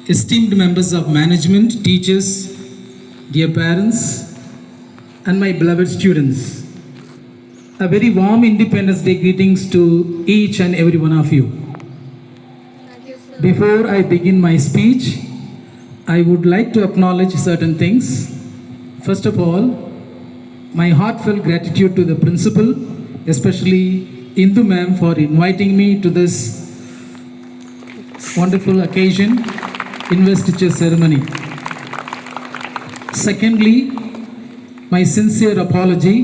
esteemed members of management, teachers, dear parents, and my beloved students, a very warm Independence Day greetings to each and every one of you. Before I begin my speech, I would like to acknowledge certain things. First of all, my heartfelt gratitude to the principal, especially Indu ma'am, for inviting me to this wonderful occasion, investiture ceremony. Secondly, my sincere apology.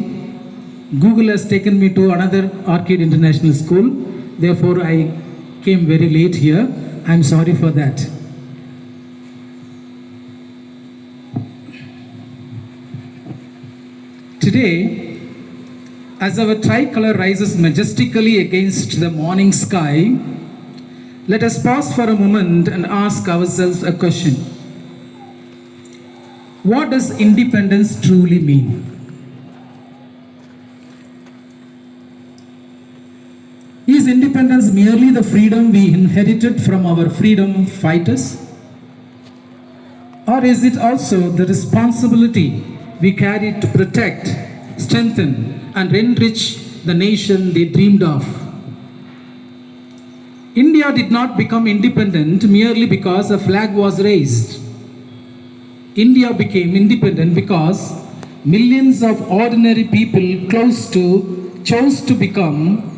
Google has taken me to another Arcade International School. Therefore, I came very late here. I'm sorry for that. Today, as our tricolor rises majestically against the morning sky, let us pause for a moment and ask ourselves a question. What does independence truly mean? Is independence merely the freedom we inherited from our freedom fighters? Or is it also the responsibility we carry to protect, strengthen, and enrich the nation they dreamed of? India did not become independent merely because a flag was raised. India became independent because millions of ordinary people chose to become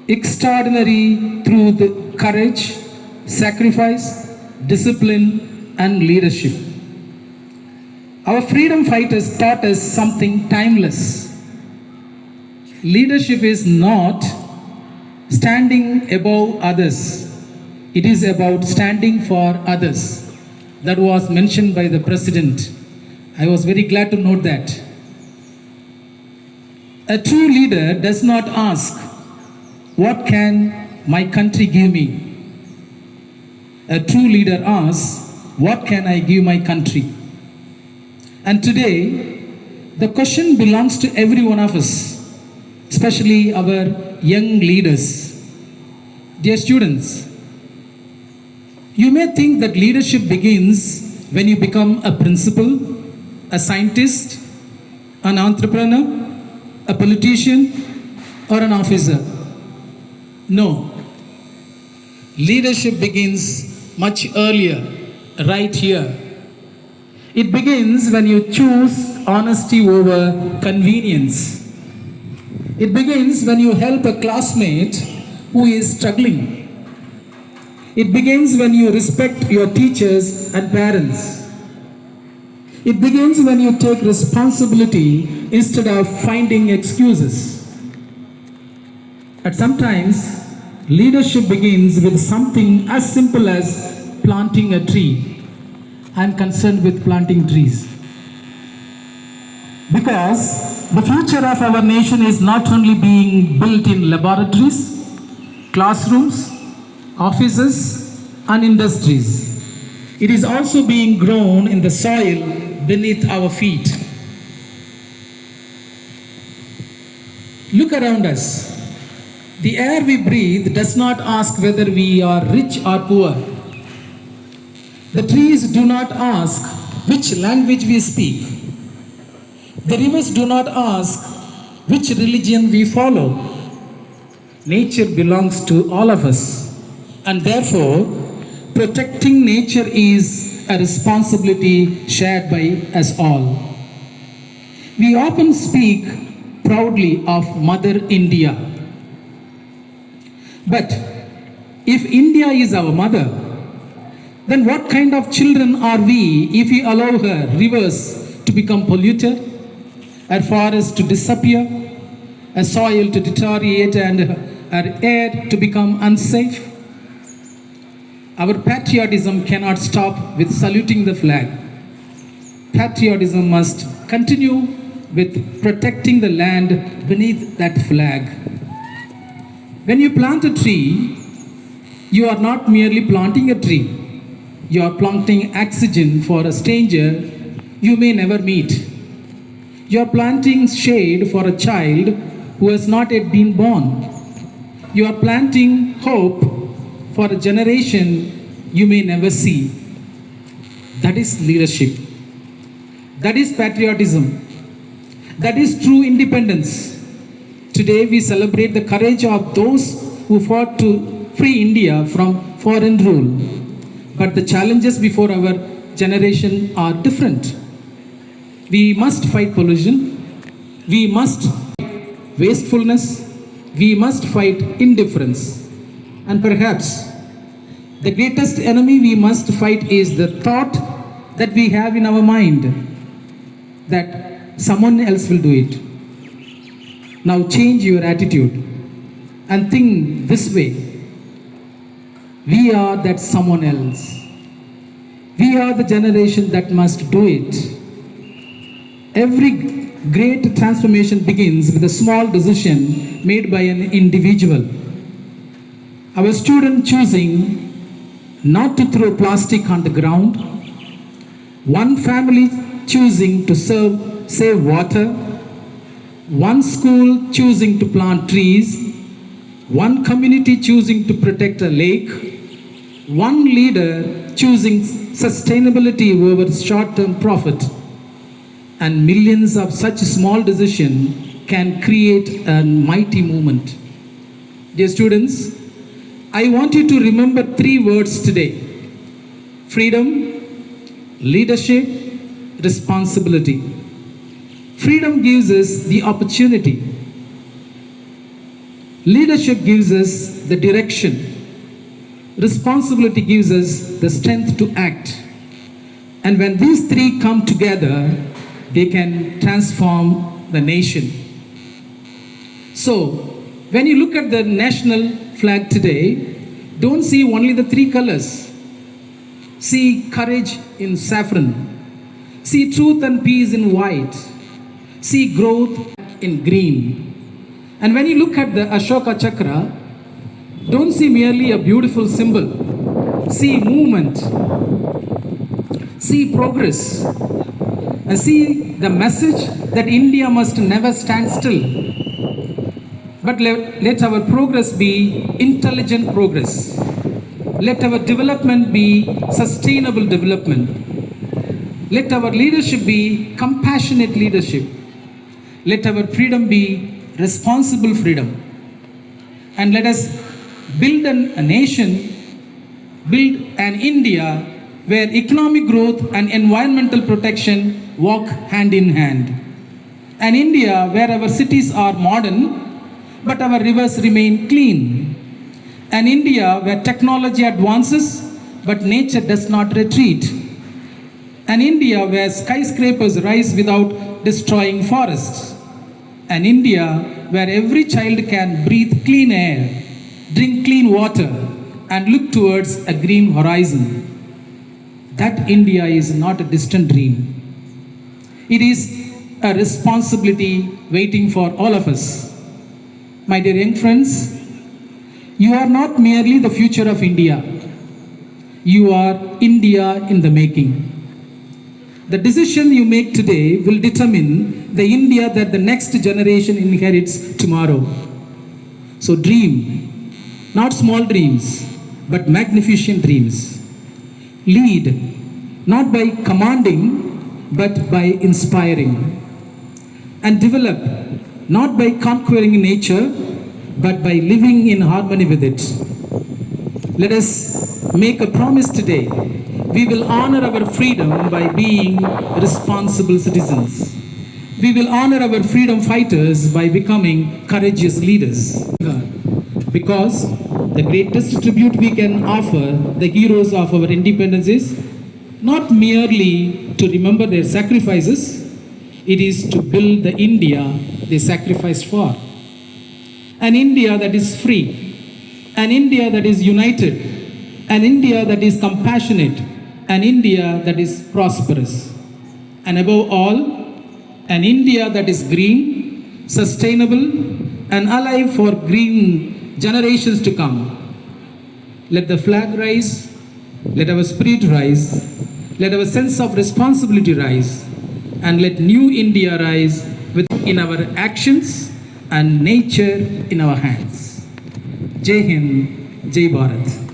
extraordinary through the courage, sacrifice, discipline, and leadership. Our freedom fighters taught us something timeless. Leadership is not standing above others. It is about standing for others. That was mentioned by the president. I was very glad to note that. A true leader does not ask, "What can my country give me?" A true leader asks, "What can I give my country?" And today, the question belongs to every one of us, especially our young leaders. Dear students, you may think that leadership begins when you become a principal, a scientist, an entrepreneur, a politician, or an officer. No. Leadership begins much earlier, right here. It begins when you choose honesty over convenience. It begins when you help a classmate who is struggling. It begins when you respect your teachers and parents. It begins when you take responsibility instead of finding excuses. At sometimes, leadership begins with something as simple as planting a tree. I'm concerned with planting trees. Because the future of our nation is not only being built in laboratories, classrooms, offices, and industries. It is also being grown in the soil beneath our feet. Look around us. The air we breathe does not ask whether we are rich or poor. The trees do not ask which language we speak. The rivers do not ask which religion we follow. Nature belongs to all of us, and therefore, protecting nature is a responsibility shared by us all. We often speak proudly of Mother India. But if India is our mother, then what kind of children are we if we allow her rivers to become polluted, her forests to disappear, her soil to deteriorate, and her air to become unsafe? Our patriotism cannot stop with saluting the flag. Patriotism must continue with protecting the land beneath that flag. When you plant a tree, you are not merely planting a tree. You are planting oxygen for a stranger you may never meet. You are planting shade for a child who has not yet been born. You are planting hope for a generation you may never see. That is leadership. That is patriotism. That is true independence. Today we celebrate the courage of those who fought to free India from foreign rule. But the challenges before our generation are different. We must fight pollution. We must fight wastefulness. We must fight indifference. And perhaps the greatest enemy we must fight is the thought that we have in our mind that someone else will do it. Now change your attitude and think this way. We are that someone else. We are the generation that must do it. Every great transformation begins with a small decision made by an individual. Our student choosing not to throw plastic on the ground, one family choosing to save water, one school choosing to plant trees, one community choosing to protect a lake, one leader choosing sustainability over short-term profit, and millions of such small decisions can create a mighty movement. Dear students, I want you to remember 3 words today: freedom, leadership, responsibility. Freedom gives us the opportunity. Leadership gives us the direction. Responsibility gives us the strength to act. And when these 3 come together, they can transform the nation. So, when you look at the national flag today, don't see only the 3 colors. See courage in saffron. See truth and peace in white. See growth in green. And when you look at the Ashoka Chakra, don't see merely a beautiful symbol. See movement. See progress. And see the message that India must never stand still. But let our progress be intelligent progress. Let our development be sustainable development. Let our leadership be compassionate leadership. Let our freedom be responsible freedom. And let us build a nation, build an India where economic growth and environmental protection walk hand in hand. An India where our cities are modern, but our rivers remain clean. An India where technology advances, but nature does not retreat. An India where skyscrapers rise without destroying forests. An India where every child can breathe clean air, drink clean water, and look towards a green horizon. That India is not a distant dream. It is a responsibility waiting for all of us. My dear young friends, you are not merely the future of India. You are India in the making. The decision you make today will determine the India that the next generation inherits tomorrow. So dream, not small dreams, but magnificent dreams. Lead, not by commanding, but by inspiring. And develop, not by conquering nature, but by living in harmony with it. Let us make a promise today. We will honor our freedom by being responsible citizens. We will honor our freedom fighters by becoming courageous leaders. Because the greatest tribute we can offer the heroes of our independence is not merely to remember their sacrifices, it is to build the India they sacrificed for. An India that is free, an India that is united, an India that is compassionate, an India that is prosperous. And above all, an India that is green, sustainable, and alive for green generations to come. Let the flag rise, let our spirit rise, let our sense of responsibility rise, and let new India rise in our actions and nature in our hands. Jai Hind, Jai Bharat.